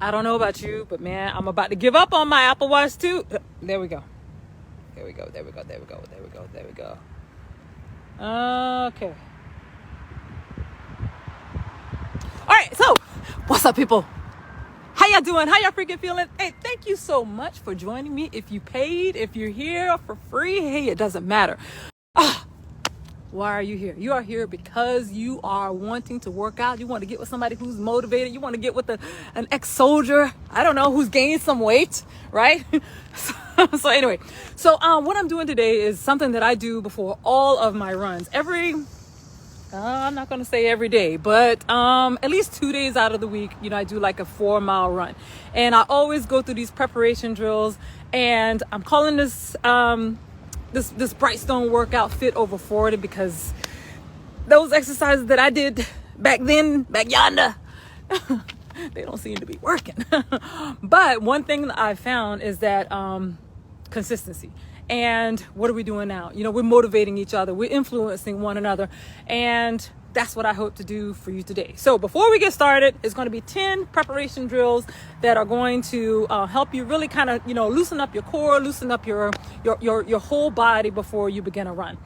I don't know about you, but man, I'm about to give up on my Apple Watch too. There we go. There we go. There we go. There we go. There we go. There we go. Okay. All right. So, what's up, people? How y'all doing? How y'all freaking feeling? Hey, thank you so much for joining me. If you paid, if you're here for free, hey, it doesn't matter. Why are you here? You are here because you are wanting to work out. You want to get with somebody who's motivated. You want to get with an ex-soldier, I don't know, who's gained some weight, right? So anyway, what I'm doing today is something that I do before all of my runs. I'm not going to say every day, but at least 2 days out of the week, I do like a 4-mile run. And I always go through these preparation drills, and I'm calling this this Brightstone workout Fit over 40 because those exercises that I did back yonder, they don't seem to be working. But one thing that I found is that consistency. And what are we doing now? We're motivating each other. We're influencing one another. And that's what I hope to do for you today. So before we get started, it's going to be 10 preparation drills that are going to help you really kind of, loosen up your core, loosen up your whole body before you begin a run.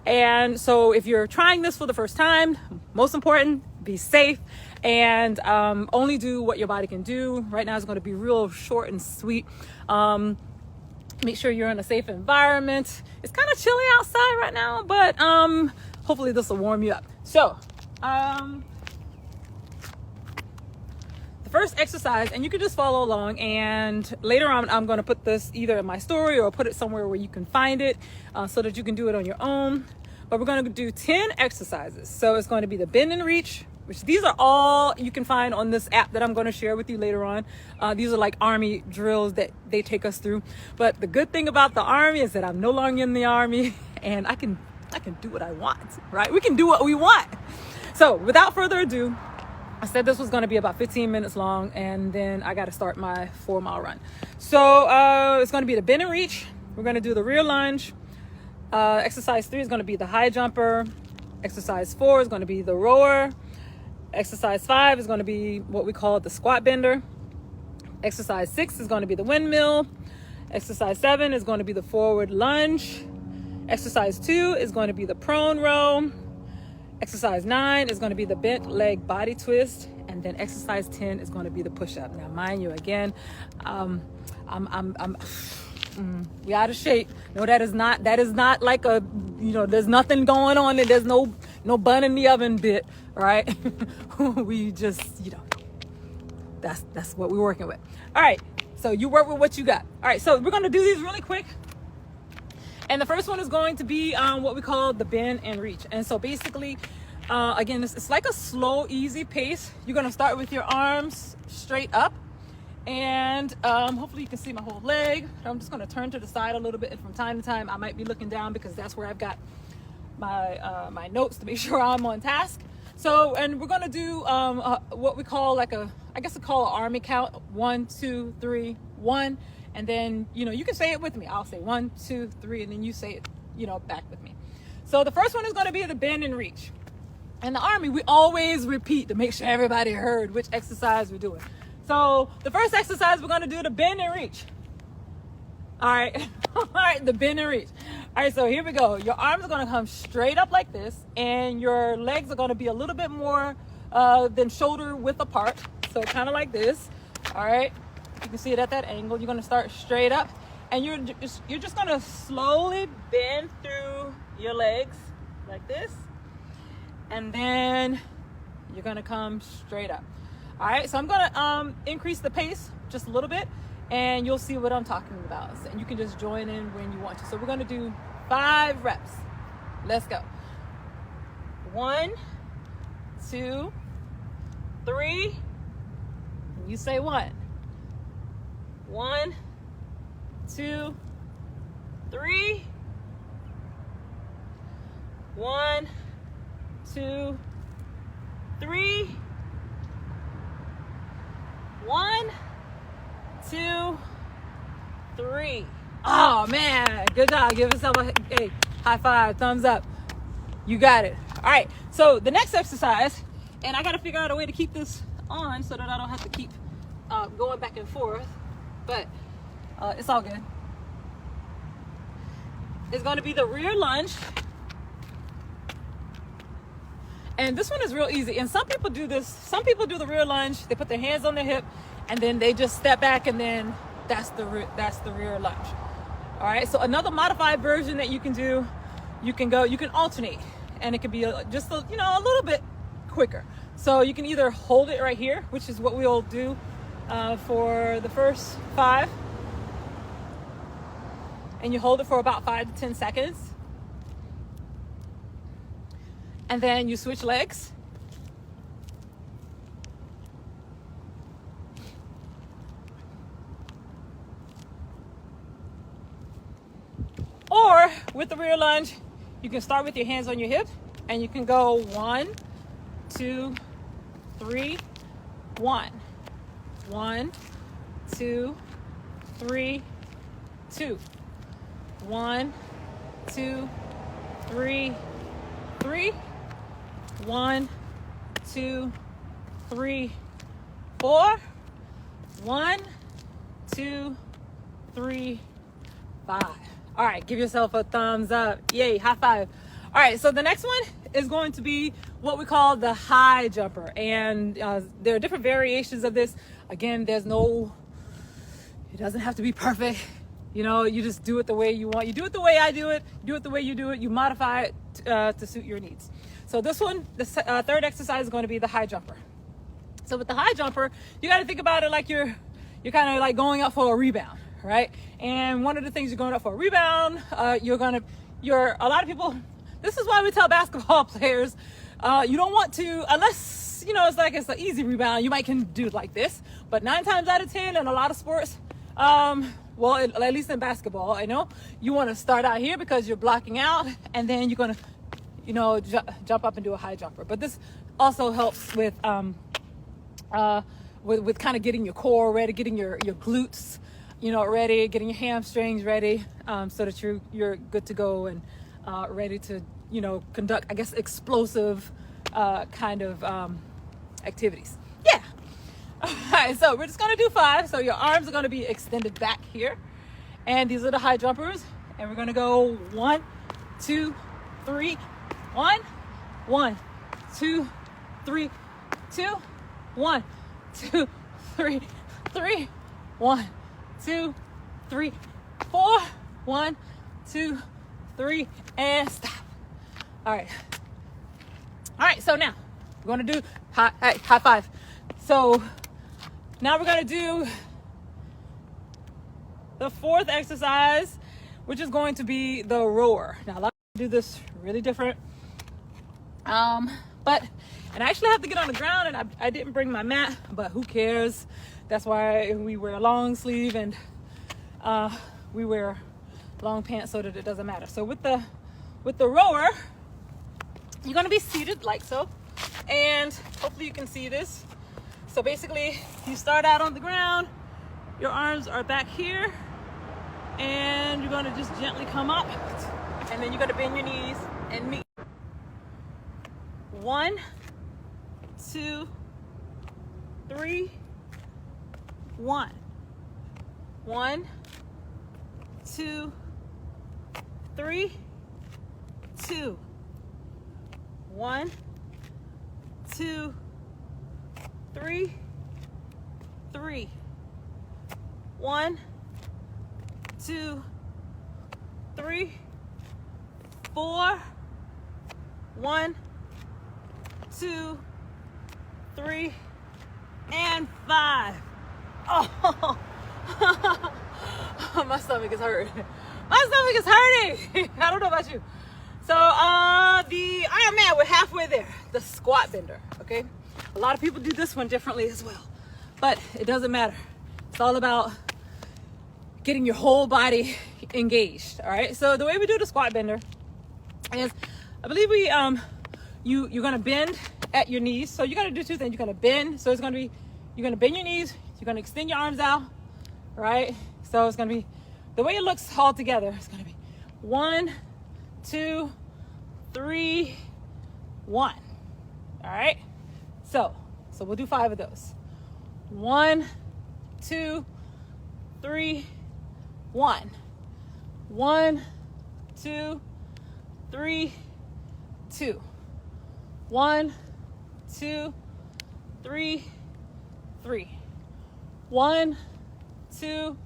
And so if you're trying this for the first time, most important, be safe and only do what your body can do. Right now it's going to be real short and sweet. Make sure you're in a safe environment. It's kind of chilly outside right now, but hopefully this will warm you up. So, the first exercise, and you can just follow along, and later on I'm going to put this either in my story or put it somewhere where you can find it so that you can do it on your own. But we're going to do 10 exercises. So it's going to be the bend and reach, which these are all you can find on this app that I'm going to share with you later on. These are like Army drills that they take us through. But the good thing about the Army is that I'm no longer in the Army, and I can do what I want, right? We can do what we want. So without further ado, I said this was going to be about 15 minutes long, and then I got to start my 4-mile run. So it's going to be the bend and reach. We're going to do the rear lunge. Exercise 3 is going to be the high jumper. Exercise 4 is going to be the rower. Exercise 5 is going to be what we call the squat bender. Exercise 6 is going to be the windmill. Exercise 7 is going to be the forward lunge. Exercise 2 is going to be the prone row. Exercise 9 is going to be the bent leg body twist. And then exercise 10 is going to be the push-up. Now, mind you, again, we out of shape. No, that is not like there's nothing going on and there's no bun in the oven bit, right? We just, that's what we're working with. All right. So you work with what you got. All right. So we're going to do these really quick. And the first one is going to be what we call the bend and reach. And so basically, again, it's like a slow, easy pace. You're going to start with your arms straight up. And hopefully you can see my whole leg. I'm just going to turn to the side a little bit. And from time to time, I might be looking down because that's where I've got my notes to make sure I'm on task. So, and we're going to do what we call I guess we call an Army count. 1, 2, 3, 1. And then, you can say it with me. I'll say 1, 2, 3, and then you say it, back with me. So the first one is going to be the bend and reach. In the Army, we always repeat to make sure everybody heard which exercise we're doing. So the first exercise, we're going to do the bend and reach. All right. All right. The bend and reach. All right. So here we go. Your arms are going to come straight up like this, and your legs are going to be a little bit more than shoulder width apart. So kind of like this. All right. You can see it at that angle. You're going to start straight up, and you're just going to slowly bend through your legs like this, and then you're going to come straight up. All right, so I'm going to increase the pace just a little bit, and you'll see what I'm talking about. And you can just join in when you want to. So we're going to do 5 reps. Let's go. 1, 2, 3. And you say 1. 1, 2, 3. 1, 2, 3. 1, 2, 3. Oh man, good job. Give yourself a high five, thumbs up. You got it. All right, so the next exercise, and I got to figure out a way to keep this on so that I don't have to keep going back and forth, but it's all good. It's going to be the rear lunge. And this one is real easy. And some people do this. Some people do the rear lunge. They put their hands on their hip and then they just step back, and then that's the rear lunge. All right. So another modified version that you can do, you can alternate, and it can be just a little bit quicker. So you can either hold it right here, which is what we'll do for the first 5. And you hold it for about 5 to 10 seconds. And then you switch legs. Or with the rear lunge, you can start with your hands on your hip, and you can go 1, 2, 3, 1. 1, 2, 3, 2. 1, 2, 3, 3. 1, 2, 3, 4. 1, 2, 3, 5. All right, give yourself a thumbs up. Yay, high five. All right, so the next one is going to be what we call the high jumper. And there are different variations of this. Again, it doesn't have to be perfect. You just do it the way you want. You do it the way I do it. You do it the way you do it. You modify it to suit your needs. So this one, the third exercise is going to be the high jumper. So with the high jumper, you got to think about it like you're kind of like going up for a rebound, right? And one of the things you're going up for a rebound, a lot of people, this is why we tell basketball players, you don't want to, unless, it's an easy rebound, you might can do it like this. But 9 times out of 10 in a lot of sports, well, at least in basketball, I know, you want to start out here because you're blocking out, and then you're going to, jump up and do a high jumper. But this also helps with kind of getting your core ready, getting your glutes, ready, getting your hamstrings ready, so that you're good to go and ready to, conduct, I guess, explosive kind of activities. Yeah. All right, so we're just going to do 5. So your arms are going to be extended back here. And these are the high jumpers. And we're going to go 1, 2, 3, 1, 1, 2, 3, 2, 1, 2, 3, 3, 1, 2, 3, 4, 1, 2, 3, and stop. All right, so now we're going to do high 5. So now we're going to do the 4th exercise, which is going to be the rower. Now, a lot of people do this really different. And I actually have to get on the ground, and I didn't bring my mat, but who cares? That's why we wear a long sleeve and we wear long pants so that it doesn't matter. So with the rower, you're going to be seated like so, and hopefully you can see this. So basically, you start out on the ground, your arms are back here, and you're going to just gently come up, and then you're going to bend your knees and meet. 1, 2, 3, 1. 1, 2, 3, 2. 1, 2, 3, 3. 1, 2, 3, 4. 1, 2, 3, and 5. Oh, my stomach is hurting. My stomach is hurting. I don't know about you. So the Iron Man, we're halfway there. The squat bender, okay? A lot of people do this one differently as well, but it doesn't matter. It's all about getting your whole body engaged, all right? So the way we do the squat bender is, I believe you're gonna bend at your knees. So you're gonna do 2 things. You're gonna bend. So you're gonna bend your knees. You're gonna extend your arms out, right? So it's gonna be, the way it looks all together, it's gonna be 1, 2, 3, 1. All right. So we'll do 5 of those. 1, 2, 3, 1. 1, 2, 3, 2. 1, 2, 3, 3. 1, 2,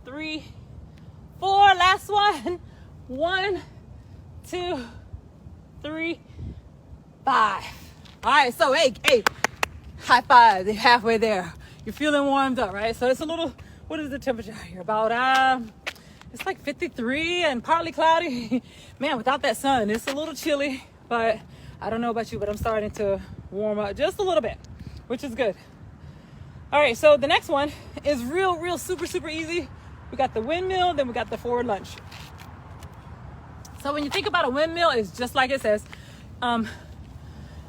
3, 4. Last one. 1, 2, 3, 5. All right, so hey, high five. They're halfway there. You're feeling warmed up, right? So it's a little, what is the temperature here? About, it's like 53 and partly cloudy. Man, without that sun, it's a little chilly, but I don't know about you, but I'm starting to warm up just a little bit, which is good. All right, so the next one is real, super easy. We got the windmill, then we got the forward lunge. So when you think about a windmill, it's just like it says.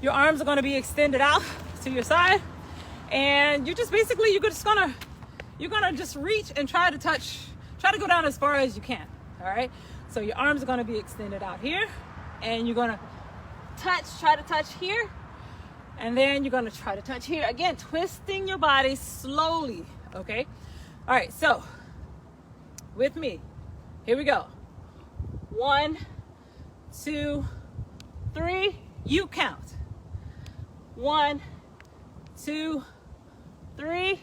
Your arms are going to be extended out to your side, and you're gonna just reach and try to go down as far as you can. All right, so your arms are going to be extended out here, and you're going to try to touch here, and then you're going to try to touch here again, twisting your body slowly. Okay, all right, so with me, here we go. 1, 2, 3, you count. 1, 2, 3.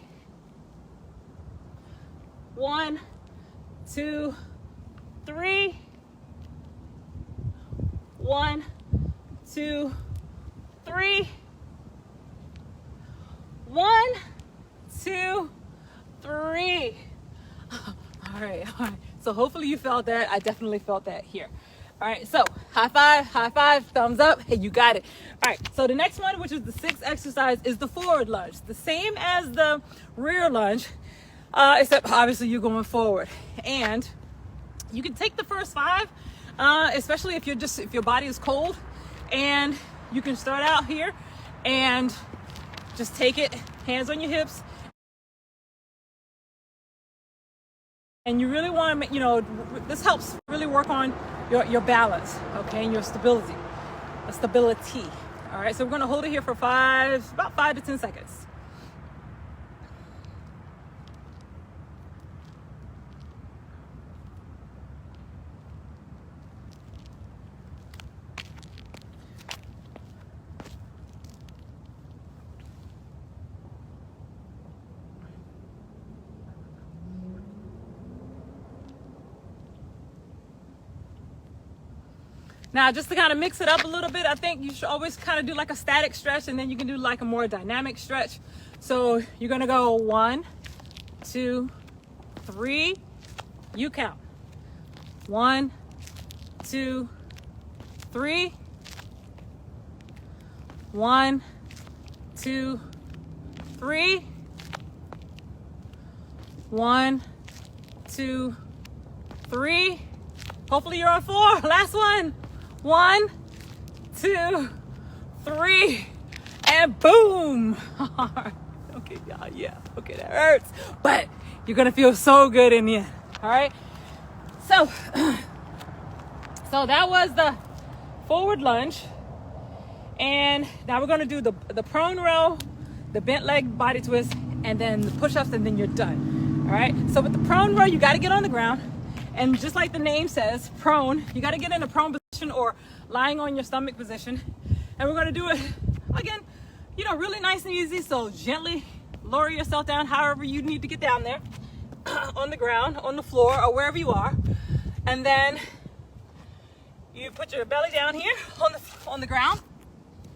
1, 2, 3. 1, 2, 3. 1, 2, 3. All right. So hopefully you felt that. I definitely felt that here. All right, so high five, thumbs up. Hey, you got it. All right, so the next one, which is the 6th exercise, is the forward lunge. The same as the rear lunge, except obviously you're going forward. And you can take the first 5, especially if your body is cold, and you can start out here and just take it, hands on your hips. And you really want to, this helps really work on your balance, okay, and your stability. All right, so we're going to hold it here for about 5 to 10 seconds. Now, just to kind of mix it up a little bit, I think you should always kind of do like a static stretch, and then you can do like a more dynamic stretch. So you're going to go 1, 2, 3. You count. 1, 2, 3. 1, 2, 3. 1, 2, 3. Hopefully you're on 4. Last one. 1, 2, 3, and boom. Okay, y'all, yeah. Okay, that hurts, but you're gonna feel so good in the end. All right. So that was the forward lunge, and now we're gonna do the prone row, the bent leg body twist, and then the push-ups, and then you're done. All right. So with the prone row, you got to get on the ground, and just like the name says, prone, you got to get in a prone position or lying on your stomach position, and we're going to do it again, really nice and easy. So gently lower yourself down however you need to get down there, on the ground, on the floor, or wherever you are, and then you put your belly down here on the ground,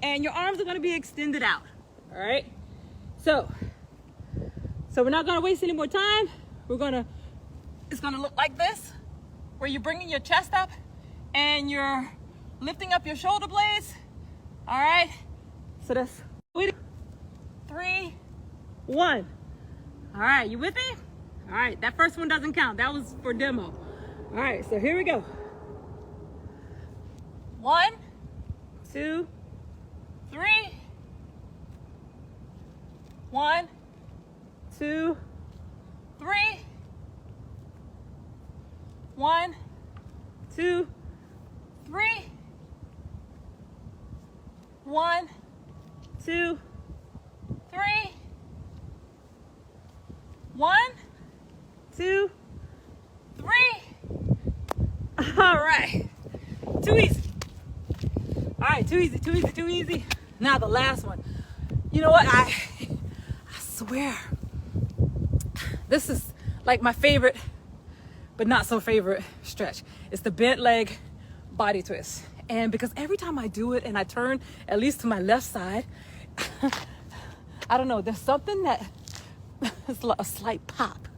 and your arms are going to be extended out. All right, so we're not going to waste any more time. It's going to look like this, where you're bringing your chest up and you're lifting up your shoulder blades. All right, so that's 3, 1. All right, you with me? All right, that first one doesn't count. That was for demo. All right, so here we go. 1, 2, 3. 1, 2, 3. 1, 2, 3. 1, 2, 3. 2, 3. All right. Too easy. All right, too easy, too easy, too easy. Now the last one. You know what? I swear, this is like my favorite, but not so favorite stretch. It's the bent leg body twist. And because every time I do it and I turn, at least to my left side, I don't know, there's something that it's a slight pop.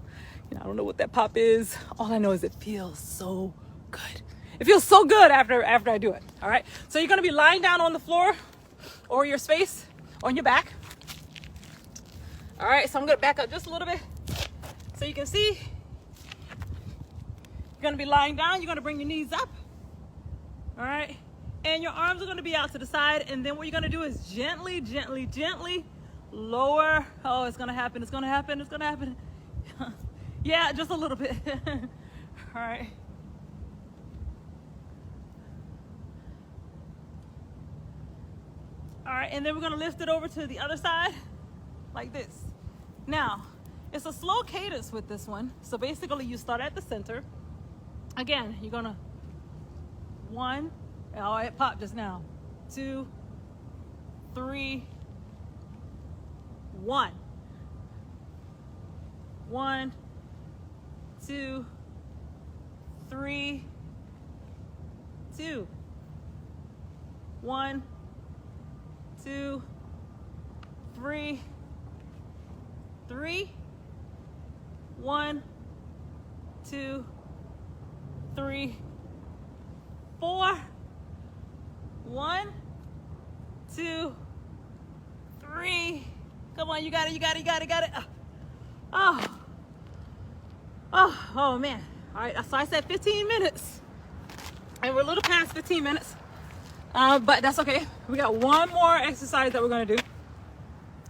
I don't know what that pop is. All I know is it feels so good. It feels so good after I do it. All right. So you're going to be lying down on the floor or your space on your back. All right. So I'm going to back up just a little bit so you can see. You're going to be lying down. You're going to bring your knees up. All right. And your arms are going to be out to the side. And then what you're going to do is gently, gently, gently lower. Oh, it's going to happen. It's going to happen. It's going to happen. Yeah, just a little bit. All right. All right, and then we're gonna lift it over to the other side like this. Now, it's a slow cadence with this one. So basically you start at the center. Again, you're gonna 1, oh, it popped just now. 2, 3, 1. 1, 2, 3, 2. 1, 2, 3, 3. 1, 2, 3, 4. 1, 2, 3. Come on, you got it, you got it, you got it, got it. Oh man. All right, so I said 15 minutes. And we're a little past 15 minutes. But that's okay. We got one more exercise that we're going to do.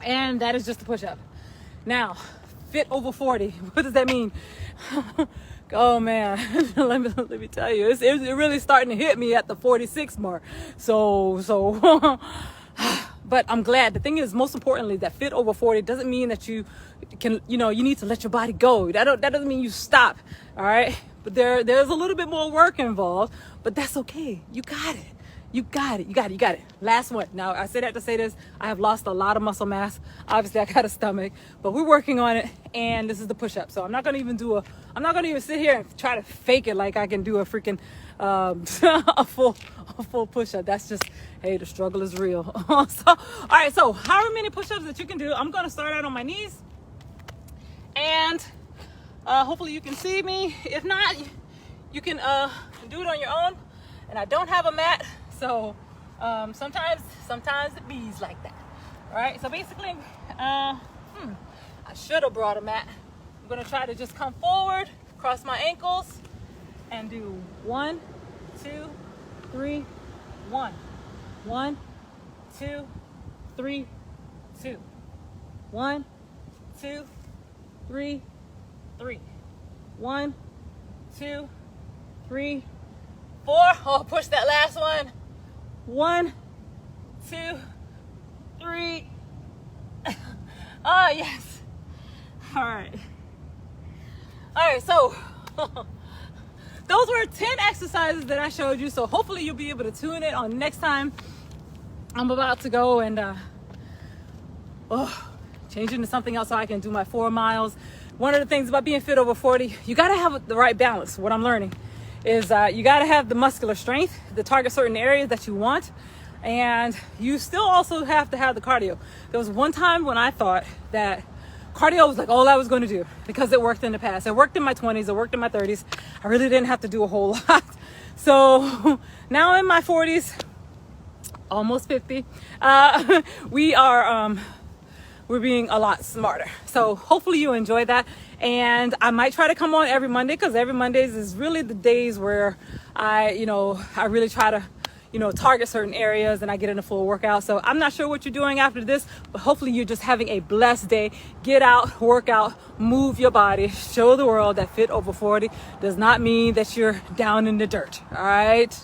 And that is just a push-up. Now, fit over 40. What does that mean? Oh man, let me tell you, it's really starting to hit me at the 46 mark. So, but I'm glad. The thing is, most importantly, that fit over 40 doesn't mean that you can, you need to let your body go. That doesn't mean you stop. All right. But there's a little bit more work involved, but that's okay. You got it. You got it. You got it. You got it. Last one. Now, I say that to say this. I have lost a lot of muscle mass. Obviously, I got a stomach, but we're working on it. And this is the push-up. So I'm not going to even sit here and try to fake it like I can do a freaking, a full push-up. That's just, hey, the struggle is real. All right. So however many push-ups that you can do, I'm going to start out on my knees. And hopefully you can see me. If not, you can do it on your own. And I don't have a mat. So sometimes it bees like that. All right. So basically, I should have brought a mat. I'm going to try to just come forward, cross my ankles, and do 1, 2, 3, 1. 1, 2, 3, 2. 1, 2, 3, 3. 1, 2, 3, 4. Oh, push that last one. 1, 2, 3. Oh, yes. All right. So those were 10 exercises that I showed you. So hopefully you'll be able to tune in on next time. I'm about to go and change into something else so I can do my 4 miles. One of the things about being fit over 40, you got to have the right balance. What I'm learning is you got to have the muscular strength to target certain areas that you want. And you still also have to have the cardio. There was one time when I thought that cardio was like all I was going to do because it worked in the past. It worked in my 20s. It worked in my 30s. I really didn't have to do a whole lot. So now in my 40s, almost 50, we're being a lot smarter. So hopefully you enjoy that. And I might try to come on every Monday because every Mondays is really the days where I really try to, target certain areas and I get in a full workout. So I'm not sure what you're doing after this, but hopefully you're just having a blessed day. Get out, work out, move your body, show the world that fit over 40 does not mean that you're down in the dirt. All right.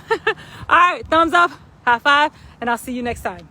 All right. Thumbs up, high five, and I'll see you next time.